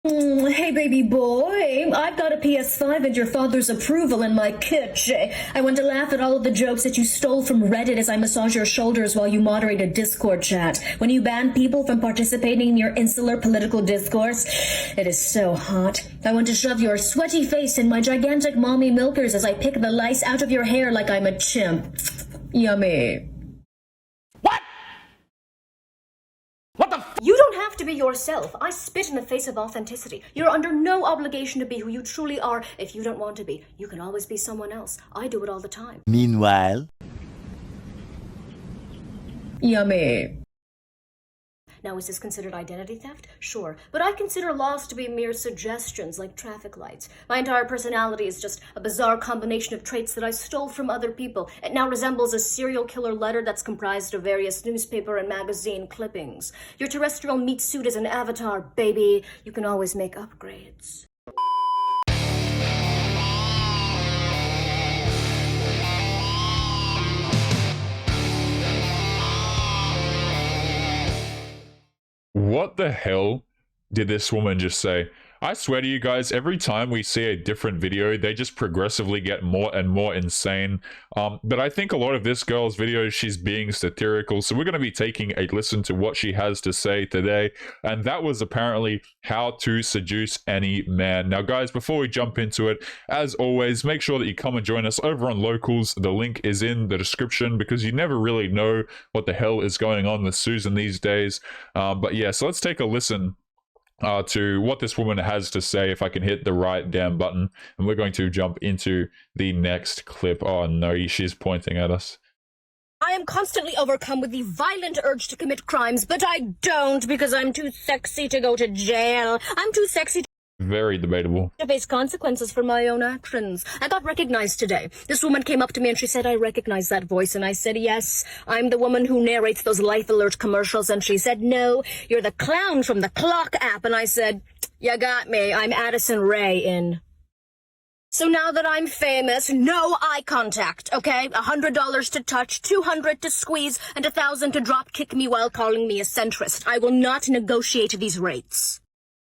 Hey, baby boy, I've got a PS5 and your father's approval in my kitchen. I want to laugh at all of the jokes that you stole from Reddit as I massage your shoulders while you moderate a Discord chat. When you ban people from participating in your insular political discourse, it is so hot. I want to shove your sweaty face in my gigantic mommy milkers as I pick the lice out of your hair like I'm a chimp. Yummy. You don't have to be yourself. I spit in the face of authenticity. You're under no obligation to be who you truly are if you don't want to be. You can always be someone else. I do it all the time. Meanwhile, Yummy. Now, is this considered identity theft? Sure. But I consider laws to be mere suggestions, like traffic lights. My entire personality is just a bizarre combination of traits that I stole from other people. It now resembles a serial killer letter that's comprised of various newspaper and magazine clippings. Your terrestrial meat suit is an avatar, baby. You can always make upgrades. What the hell did this woman just say? I swear to you guys, every time we see a different video, they just progressively get more and more insane. But I think a lot of this girl's videos, she's being satirical. So we're going to be taking a listen to what she has to say today. And that was apparently how to seduce any man. Now, guys, before we jump into it, as always, make sure that you come and join us over on Locals. The link is in the description because you never really know what the hell is going on with Susan these days. But yeah, so let's take a listen to what this woman has to say, if I can hit the right damn button. And we're going to jump into the next clip. Oh no, she's pointing at us. I am constantly overcome with the violent urge to commit crimes, but I don't because I'm too sexy to go to jail. I'm too sexy Very debatable. to face consequences for my own actions. I got recognized today. This woman came up to me and she said, I recognize that voice. And I said, yes, I'm the woman who narrates those Life Alert commercials. And she said, no, you're the clown from the Clock app. And I said, you got me. I'm Addison Rae in. So now that I'm famous, no eye contact, okay? $100 to touch, $200 to squeeze, and $1,000 to drop kick me while calling me a centrist. I will not negotiate these rates.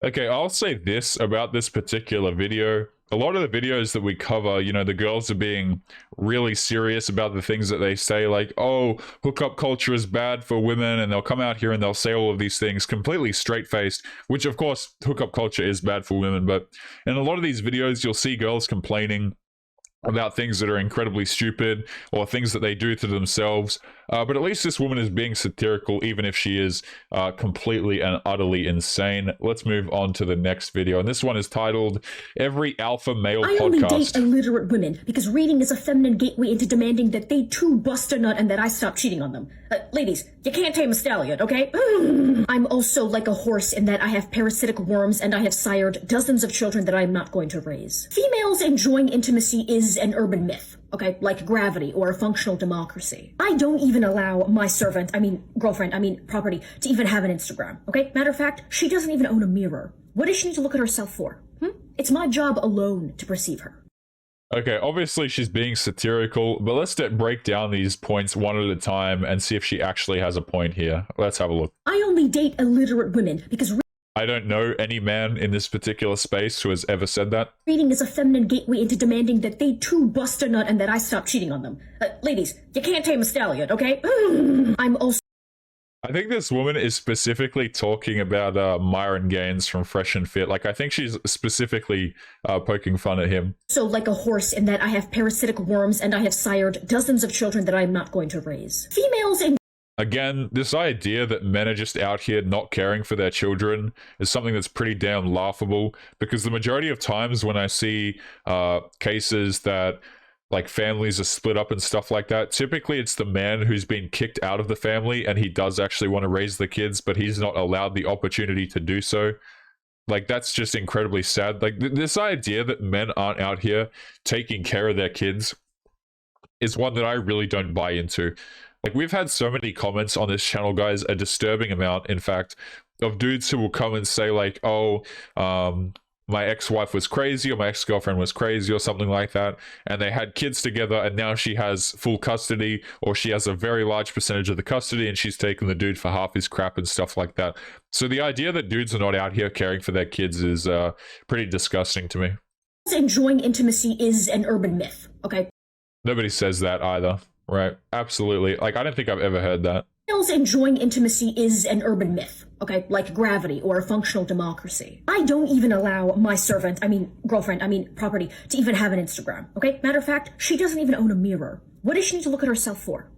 Okay, I'll say this about this particular video. A lot of the videos that we cover, you know, the girls are being really serious about the things that they say, like, oh, hookup culture is bad for women, and they'll come out here and they'll say all of these things completely straight-faced, which, of course, hookup culture is bad for women, but in a lot of these videos, you'll see girls complaining about things that are incredibly stupid or things that they do to themselves. But at least this woman is being satirical, even if she is completely and utterly insane. Let's move on to the next video. And this one is titled, Every Alpha Male I Podcast. only date illiterate women because reading is a feminine gateway into demanding that they too bust a nut and that I stop cheating on them. Ladies, you can't tame a stallion, okay? I'm also like a horse in that I have parasitic worms and I have sired dozens of children that I am not going to raise. Females enjoying intimacy is an urban myth, okay? Like gravity or a functional democracy. I don't even allow my girlfriend, property, to even have an Instagram, okay? Matter of fact, she doesn't even own a mirror. What does she need to look at herself for? It's my job alone to perceive her. Okay, obviously she's being satirical, but let's break down these points one at a time and see if she actually has a point here. Let's have a look. I only date illiterate women because I don't know any man in this particular space who has ever said that. reading is a feminine gateway into demanding that they too bust a nut and that I stop cheating on them. Ladies, you can't tame a stallion, okay? I'm also I think this woman is specifically talking about Myron Gaines from Fresh and Fit. Like, I think she's specifically poking fun at him. like a horse in that I have parasitic worms and I have sired dozens of children that I am not going to raise. Females in Again, this idea that men are just out here not caring for their children is something that's pretty damn laughable, because the majority of times when I see cases that like families are split up and stuff like that, typically it's the man who's been kicked out of the family and he does actually want to raise the kids, but he's not allowed the opportunity to do so. Like, that's just incredibly sad. Like, this idea that men aren't out here taking care of their kids is one that I really don't buy into. Like, we've had so many comments on this channel, guys, a disturbing amount, in fact, of dudes who will come and say, like, oh, my ex-wife was crazy or my ex-girlfriend was crazy or something like that, and they had kids together, and now she has full custody, or she has a very large percentage of the custody and she's taken the dude for half his crap and stuff like that. So the idea that dudes are not out here caring for their kids is pretty disgusting to me. Enjoying intimacy is an urban myth, okay? Nobody says that either, right? Absolutely. Like, I don't think I've ever heard that. Enjoying intimacy is an urban myth, okay? Like gravity or a functional democracy. I don't even allow my girlfriend, property, to even have an Instagram, okay? Matter of fact, she doesn't even own a mirror. What does she need to look at herself for?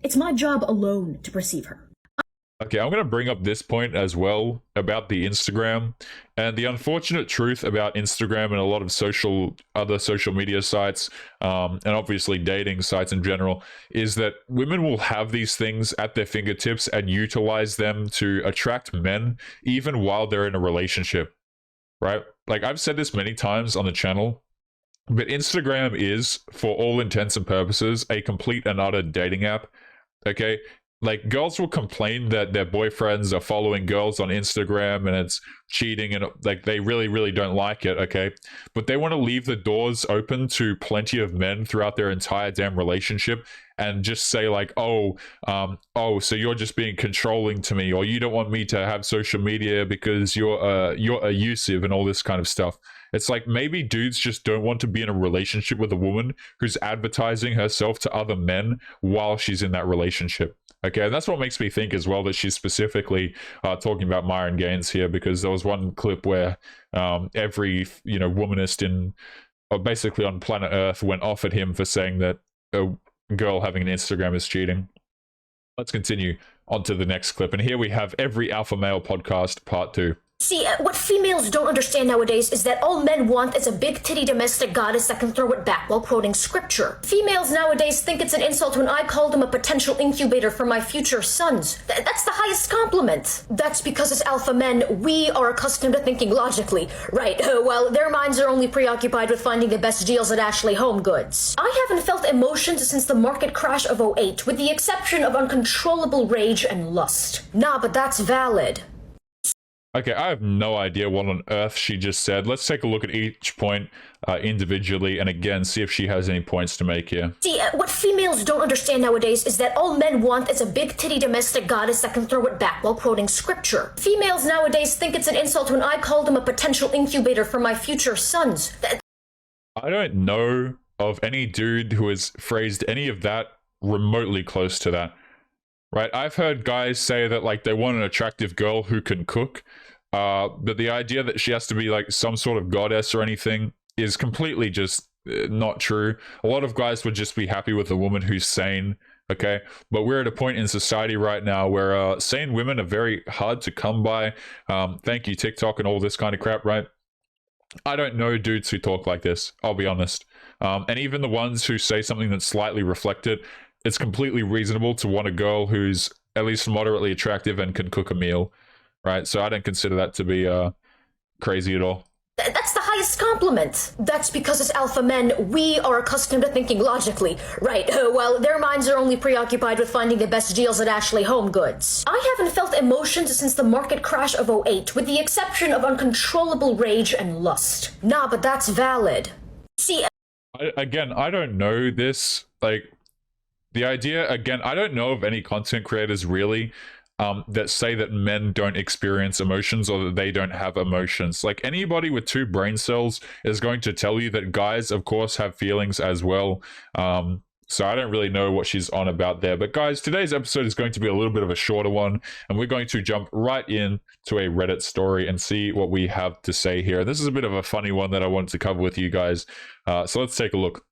It's my job alone to perceive her. Okay, I'm going to bring up this point as well about the Instagram, and the unfortunate truth about Instagram and a lot of other social media sites, and obviously dating sites in general, is that women will have these things at their fingertips and utilize them to attract men even while they're in a relationship, right? Like, I've said this many times on the channel, but Instagram is, for all intents and purposes, a complete and utter dating app, okay? Like, girls will complain that their boyfriends are following girls on Instagram and it's cheating, and like they really, really don't like it, okay? But they want to leave the doors open to plenty of men throughout their entire damn relationship and just say like, so you're just being controlling to me, or you don't want me to have social media because you're abusive and all this kind of stuff. It's like, maybe dudes just don't want to be in a relationship with a woman who's advertising herself to other men while she's in that relationship. Okay, and that's what makes me think as well that she's specifically talking about Myron Gaines here, because there was one clip where every womanist basically on planet Earth went off at him for saying that a girl having an Instagram is cheating. Let's continue on to the next clip, and here we have Every Alpha Male Podcast Part 2. See, what females don't understand nowadays is that all men want is a big titty domestic goddess that can throw it back while quoting scripture. Females nowadays think it's an insult when I call them a potential incubator for my future sons. That's the highest compliment. That's because as alpha men, we are accustomed to thinking logically. Right, well, their minds are only preoccupied with finding the best deals at Ashley Home Goods. I haven't felt emotions since the market crash of '08, with the exception of uncontrollable rage and lust. Nah, but that's valid. Okay, I have no idea what on earth she just said. Let's take a look at each point individually, and again, see if she has any points to make here. See, what females don't understand nowadays is that all men want is a big titty domestic goddess that can throw it back while quoting scripture. Females nowadays think it's an insult when I call them a potential incubator for my future sons. I don't know of any dude who has phrased any of that remotely close to that. Right, I've heard guys say that like they want an attractive girl who can cook, but the idea that she has to be like some sort of goddess or anything is completely just not true. A lot of guys would just be happy with a woman who's sane, okay? But we're at a point in society right now where sane women are very hard to come by. Thank you, TikTok and all this kind of crap, right? I don't know dudes who talk like this, I'll be honest. And even the ones who say something that's slightly reflected, it's completely reasonable to want a girl who's at least moderately attractive and can cook a meal, right? So I don't consider that to be crazy at all. That's the highest compliment. That's because as alpha men, we are accustomed to thinking logically. Right, well, their minds are only preoccupied with finding the best deals at Ashley Home Goods. I haven't felt emotions since the market crash of '08, with the exception of uncontrollable rage and lust. Nah, but that's valid. See, again, I don't know this, like, the idea, again, I don't know of any content creators really that say that men don't experience emotions or that they don't have emotions. Like, anybody with 2 brain cells is going to tell you that guys, of course, have feelings as well. So I don't really know what she's on about there. But guys, today's episode is going to be a little bit of a shorter one, and we're going to jump right in to a Reddit story and see what we have to say here. This is a bit of a funny one that I wanted to cover with you guys. So let's take a look.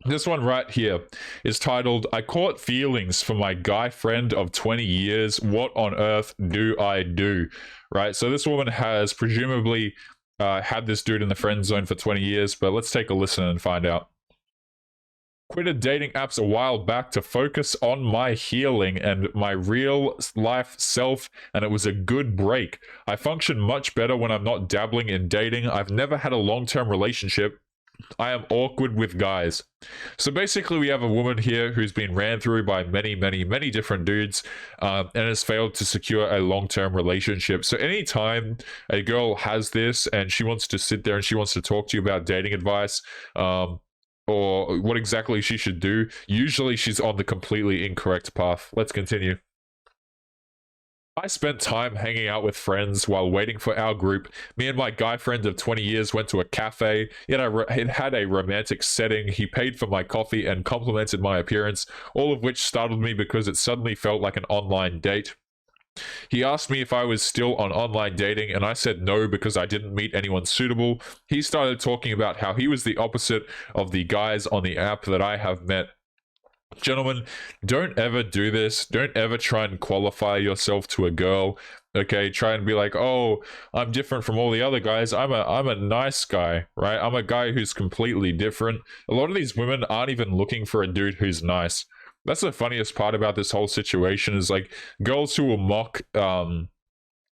This one right here is titled, "I caught feelings for my guy friend of 20 years. What on earth do I do?" Right? So this woman has presumably had this dude in the friend zone for 20 years, but let's take a listen and find out. "Quitted dating apps a while back to focus on my healing and my real life self, and it was a good break. I function much better when I'm not dabbling in dating. I've never had a long-term relationship I am awkward with guys. So basically, we have a woman here who's been ran through by many, many, many different dudes, and has failed to secure a long-term relationship. So anytime a girl has this and she wants to sit there and she wants to talk to you about dating advice, or what exactly she should do, usually she's on the completely incorrect path. Let's continue. I spent time hanging out with friends while waiting for our group. Me and my guy friend of 20 years went to a cafe. It had a romantic setting. He paid for my coffee and complimented my appearance, all of which startled me because it suddenly felt like an online date. He asked me if I was still on online dating, and I said no because I didn't meet anyone suitable. He started talking about how he was the opposite of the guys on the app that I have met. Gentlemen, don't ever do this. Don't ever try and qualify yourself to a girl. Okay, try and be like, oh, I'm different from all the other guys. I'm a nice guy, right? I'm a guy who's completely different. A lot of these women aren't even looking for a dude who's nice. That's the funniest part about this whole situation, is like girls who will mock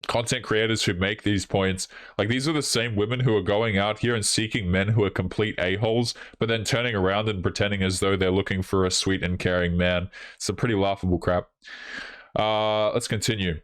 content creators who make these points. Like, these are the same women who are going out here and seeking men who are complete a-holes, but then turning around and pretending as though they're looking for a sweet and caring man. It's a pretty laughable crap. Let's continue.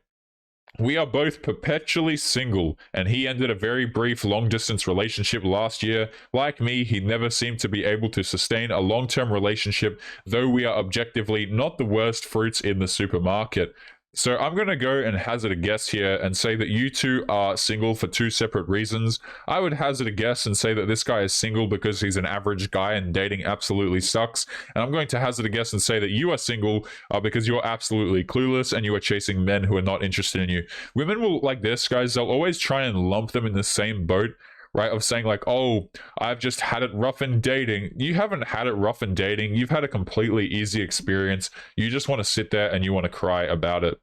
We are both perpetually single, and he ended a very brief long-distance relationship last year. Like me, he never seemed to be able to sustain a long-term relationship, though we are objectively not the worst fruits in the supermarket. So I'm going to go and hazard a guess here and say that you two are single for two separate reasons. I would hazard a guess and say that this guy is single because he's an average guy and dating absolutely sucks. And I'm going to hazard a guess and say that you are single because you're absolutely clueless and you are chasing men who are not interested in you. Women will, like this, guys, they'll always try and lump them in the same boat, right? Of saying like, oh, I've just had it rough in dating. You haven't had it rough in dating. You've had a completely easy experience. You just want to sit there and you want to cry about it.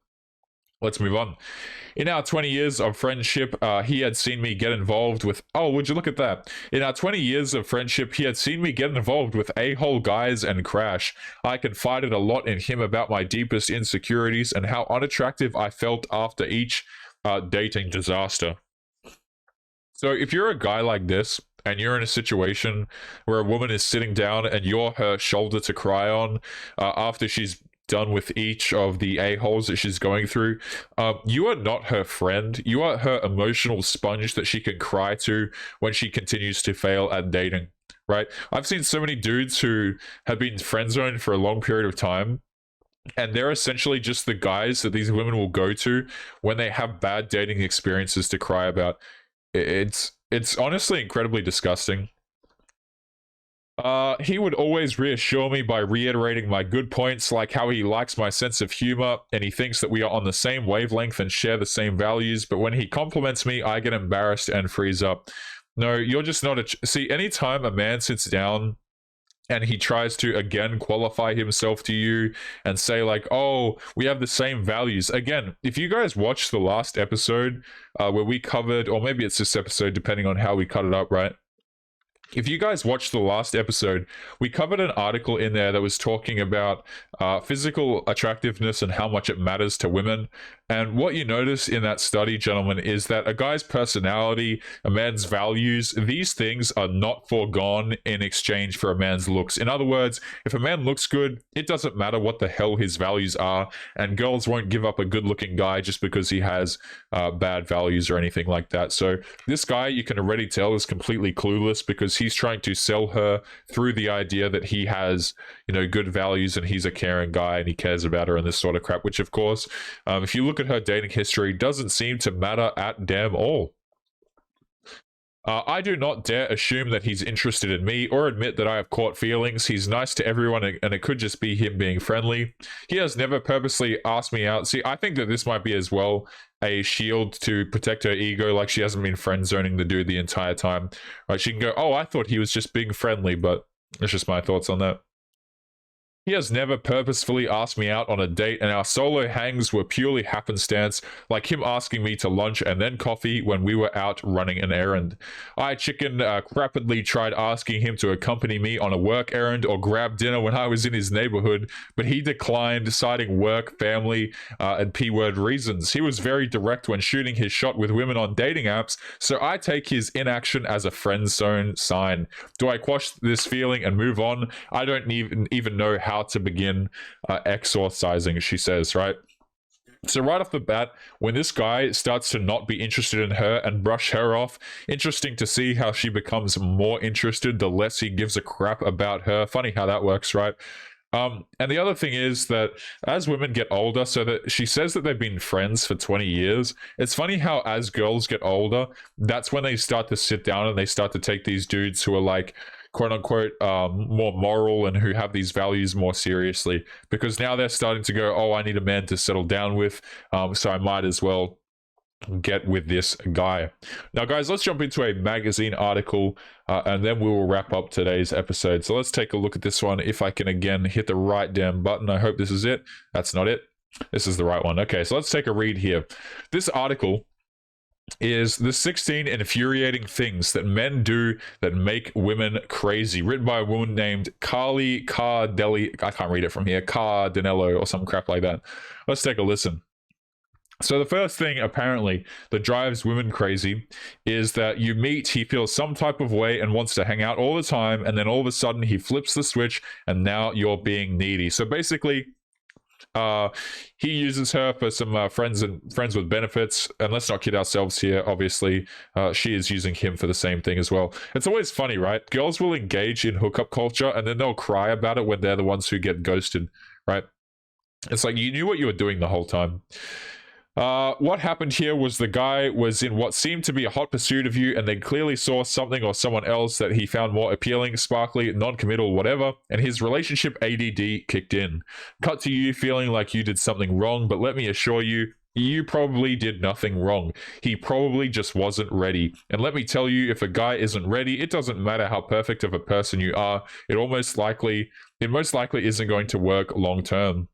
Let's move on. In our 20 years of friendship, he had seen me get involved with... Oh, would you look at that? In our 20 years of friendship, he had seen me get involved with a-hole guys and crash. I confided a lot in him about my deepest insecurities and how unattractive I felt after each dating disaster. So if you're a guy like this, and you're in a situation where a woman is sitting down and you're her shoulder to cry on after she's done with each of the a-holes that she's going through, you are not her friend. You are her emotional sponge that she can cry to when she continues to fail at dating, right? I've seen so many dudes who have been friend zoned for a long period of time, and they're essentially just the guys that these women will go to when they have bad dating experiences to cry about. It's honestly incredibly disgusting. He would always reassure me by reiterating my good points, like how he likes my sense of humor and he thinks that we are on the same wavelength and share the same values. But when he compliments me, I get embarrassed and freeze up. No, you're just not a... See, anytime a man sits down and he tries to again qualify himself to you and say like, oh, we have the same values. Again, if you guys watched the last episode where we covered, or maybe it's this episode depending on how we cut it up, right? If you guys watched the last episode, we covered an article in there that was talking about physical attractiveness and how much it matters to women. And what you notice in that study, gentlemen, is that a guy's personality, a man's values, these things are not foregone in exchange for a man's looks. In other words, if a man looks good, it doesn't matter what the hell his values are, and girls won't give up a good-looking guy just because he has bad values or anything like that. So this guy, you can already tell, is completely clueless because he's trying to sell her through the idea that he has, you know, good values and he's a caring guy and he cares about her and this sort of crap, which of course, if you look at her dating history, doesn't seem to matter at damn all. I do not dare assume that he's interested in me or admit that I have caught feelings. He's nice to everyone and it could just be him being friendly. He has never purposely asked me out. See, I think that this might be as well a shield to protect her ego, like she hasn't been friend zoning the dude the entire time. Right? She can go, oh, I thought he was just being friendly, but that's just my thoughts on that. He has never purposefully asked me out on a date, and our solo hangs were purely happenstance, like him asking me to lunch and then coffee when we were out running an errand. I crappedly tried asking him to accompany me on a work errand or grab dinner when I was in his neighborhood, but he declined, citing work, family, and P-word reasons. He was very direct when shooting his shot with women on dating apps, so I take his inaction as a friend zone sign. Do I quash this feeling and move on? I don't even know how to begin exorcising, she says, right? So right off the bat, when this guy starts to not be interested in her and brush her off, interesting to see how she becomes more interested the less he gives a crap about her. Funny how that works, right? And the other thing is that as women get older, so that she says that they've been friends for 20 years. It's funny how as girls get older, that's when they start to sit down and they start to take these dudes who are like, quote unquote, more moral and who have these values more seriously, because now they're starting to go, oh, I need a man to settle down with, so I might as well get with this guy. Now guys, let's jump into a magazine article, and then we will wrap up today's episode. So let's take a look at this one. If I can again hit the right damn button. I hope this is it. That's not it. This is the right one. Okay, so let's take a read here. This article is the 16 infuriating things that men do that make women crazy, written by a woman named Carly Cardelli. I can't read it from here. Cardanello or some crap like that. Let's take a listen. So the first thing apparently that drives women crazy is that you meet, he feels some type of way and wants to hang out all the time, and then all of a sudden he flips the switch and now you're being needy. So basically he uses her for some friends with benefits, and let's not kid ourselves here. Obviously, she is using him for the same thing as well. It's always funny, right? Girls will engage in hookup culture, and then they'll cry about it when they're the ones who get ghosted, right? It's like you knew what you were doing the whole time. What happened here was the guy was in what seemed to be a hot pursuit of you, and they clearly saw something or someone else that he found more appealing, sparkly, non-committal, whatever, and his relationship ADD kicked in. Cut to you feeling like you did something wrong, but let me assure you, you probably did nothing wrong. He probably just wasn't ready. And let me tell you, if a guy isn't ready, it doesn't matter how perfect of a person you are, it most likely isn't going to work long term.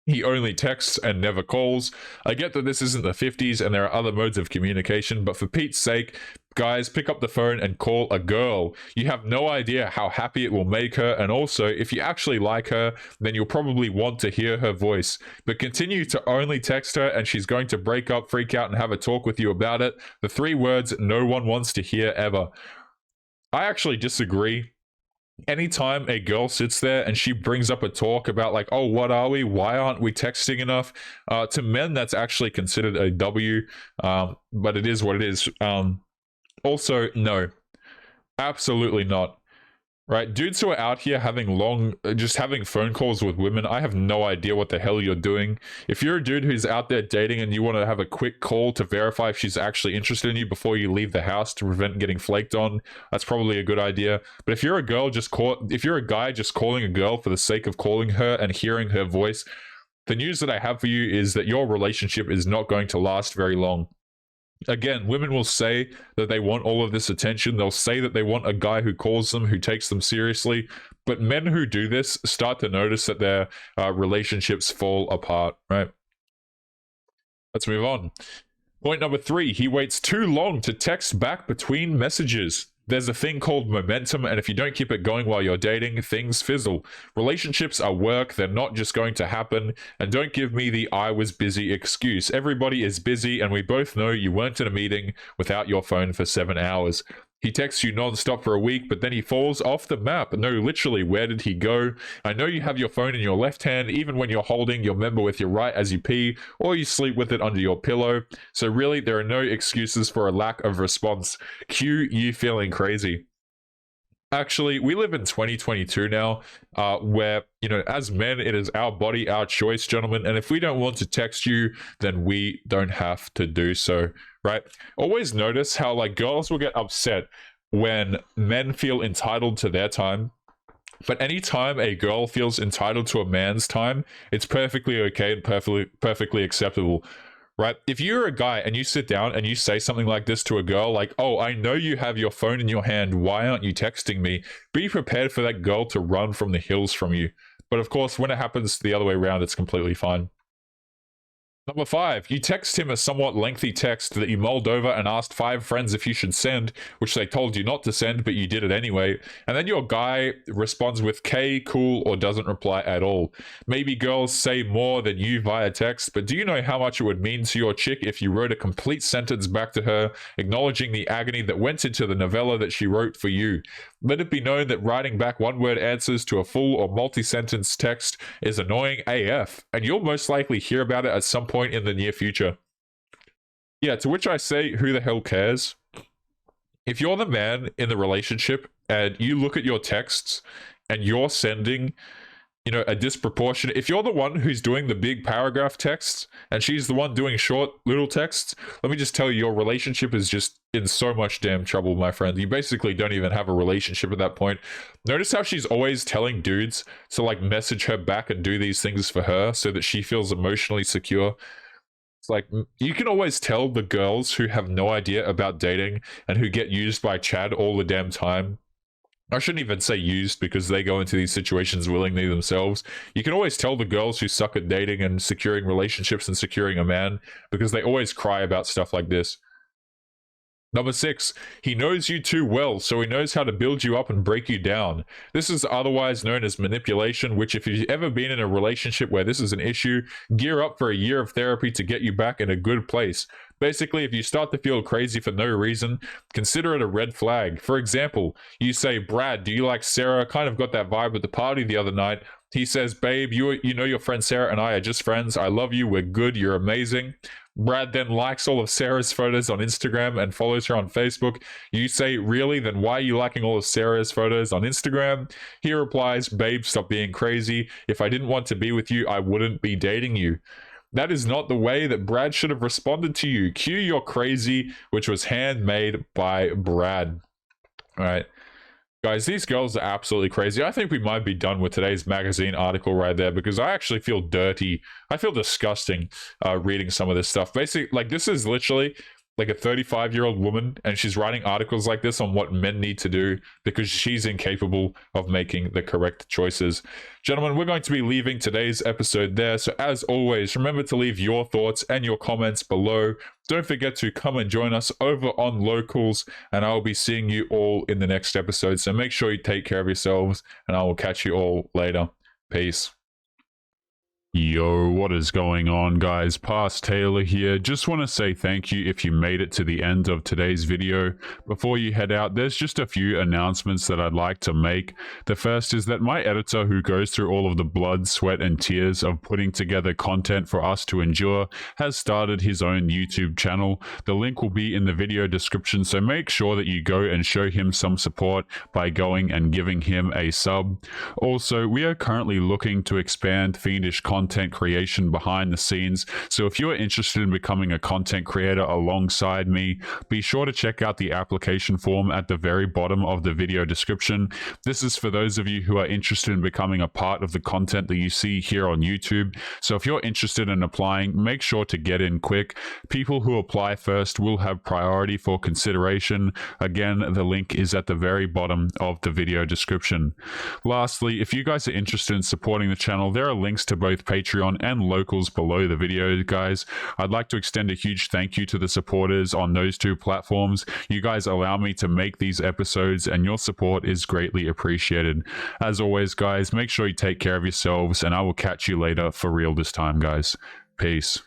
He only texts and never calls. I get that this isn't the 50s and there are other modes of communication, but for Pete's sake, guys, pick up the phone and call a girl. You have no idea how happy it will make her, and also, if you actually like her, then you'll probably want to hear her voice. But continue to only text her and she's going to break up, freak out, and have a talk with you about it. The 3 words no one wants to hear ever. I actually disagree. Anytime a girl sits there and she brings up a talk about like, oh, what are we? Why aren't we texting enough? To men, that's actually considered a W, but it is what it is. Also, no, absolutely not. Right? Dudes who are out here just having phone calls with women, I have no idea what the hell you're doing. If you're a dude who's out there dating and you want to have a quick call to verify if she's actually interested in you before you leave the house to prevent getting flaked on, that's probably a good idea. But if you're a guy just calling a girl for the sake of calling her and hearing her voice, the news that I have for you is that your relationship is not going to last very long. Again, women will say that they want all of this attention. They'll say that they want a guy who calls them, who takes them seriously. But men who do this start to notice that their relationships fall apart, right? Let's move on. Point number 3, he waits too long to text back between messages. There's a thing called momentum, and if you don't keep it going while you're dating, things fizzle. Relationships are work, they're not just going to happen, and don't give me the I was busy excuse. Everybody is busy, and we both know you weren't in a meeting without your phone for 7 hours. He texts you non-stop for a week, but then he falls off the map. No, literally, where did he go? I know you have your phone in your left hand, even when you're holding your member with your right as you pee, or you sleep with it under your pillow. So really, there are no excuses for a lack of response. Cue you feeling crazy. Actually, we live in 2022 now, where, as men, it is our body, our choice, gentlemen. And if we don't want to text you, then we don't have to do so, right? Always notice how, like, girls will get upset when men feel entitled to their time. But anytime a girl feels entitled to a man's time, it's perfectly okay and perfectly acceptable. Right? If you're a guy and you sit down and you say something like this to a girl, like, oh, I know you have your phone in your hand, why aren't you texting me? Be prepared for that girl to run from the hills from you. But of course, when it happens the other way around, it's completely fine. Number 5, you text him a somewhat lengthy text that you mulled over and asked 5 friends if you should send, which they told you not to send, but you did it anyway. And then your guy responds with K, cool, or doesn't reply at all. Maybe girls say more than you via text, but do you know how much it would mean to your chick if you wrote a complete sentence back to her, acknowledging the agony that went into the novella that she wrote for you? Let it be known that writing back one-word answers to a full or multi-sentence text is annoying AF, and you'll most likely hear about it at some point in the near future. Yeah, to which I say, who the hell cares? If you're the man in the relationship and you look at your texts and you're sending, a disproportionate, if you're the one who's doing the big paragraph texts and she's the one doing short little texts, let me just tell you, your relationship is just in so much damn trouble, my friend. You basically don't even have a relationship at that point. Notice how she's always telling dudes to like message her back and do these things for her so that she feels emotionally secure. It's like, you can always tell the girls who have no idea about dating and who get used by Chad all the damn time. I shouldn't even say used, because they go into these situations willingly themselves. You can always tell the girls who suck at dating and securing relationships and securing a man, because they always cry about stuff like this. Number 6, he knows you too well, so he knows how to build you up and break you down. This is otherwise known as manipulation, which if you've ever been in a relationship where this is an issue, gear up for a year of therapy to get you back in a good place. Basically, if you start to feel crazy for no reason, consider it a red flag. For example, you say, Brad, do you like Sarah? Kind of got that vibe at the party the other night. He says, babe, you know your friend Sarah and I are just friends. I love you. We're good. You're amazing. Brad then likes all of Sarah's photos on Instagram and follows her on Facebook. You say, really? Then why are you liking all of Sarah's photos on Instagram? He replies, babe, stop being crazy. If I didn't want to be with you, I wouldn't be dating you. That is not the way that Brad should have responded to you. Cue your crazy, which was handmade by Brad. All right. Guys, these girls are absolutely crazy. I think we might be done with today's magazine article right there, because I actually feel dirty. I feel disgusting reading some of this stuff. Basically, like, this is literally like a 35-year-old woman, and she's writing articles like this on what men need to do because she's incapable of making the correct choices. Gentlemen, we're going to be leaving today's episode there. So as always, remember to leave your thoughts and your comments below. Don't forget to come and join us over on Locals, and I'll be seeing you all in the next episode. So make sure you take care of yourselves, and I will catch you all later. Peace. Yo, what is going on, guys? Past Taylor here. Just want to say thank you if you made it to the end of today's video. Before you head out, there's just a few announcements that I'd like to make. The first is that my editor, who goes through all of the blood, sweat, and tears of putting together content for us to endure, has started his own YouTube channel. The link will be in the video description, so make sure that you go and show him some support by going and giving him a sub. Also, we are currently looking to expand Fiendish content creation behind the scenes, so if you're interested in becoming a content creator alongside me, be sure to check out the application form at the very bottom of the video description. This is for those of you who are interested in becoming a part of the content that you see here on YouTube. So if you're interested in applying, make sure to get in quick. People who apply first will have priority for consideration. Again, the link is at the very bottom of the video description. Lastly, if you guys are interested in supporting the channel, there are links to both Patreon and Locals below the video, guys. I'd like to extend a huge thank you to the supporters on those two platforms. You guys allow me to make these episodes, and your support is greatly appreciated. As always, guys, make sure you take care of yourselves, and I will catch you later for real this time, guys. Peace.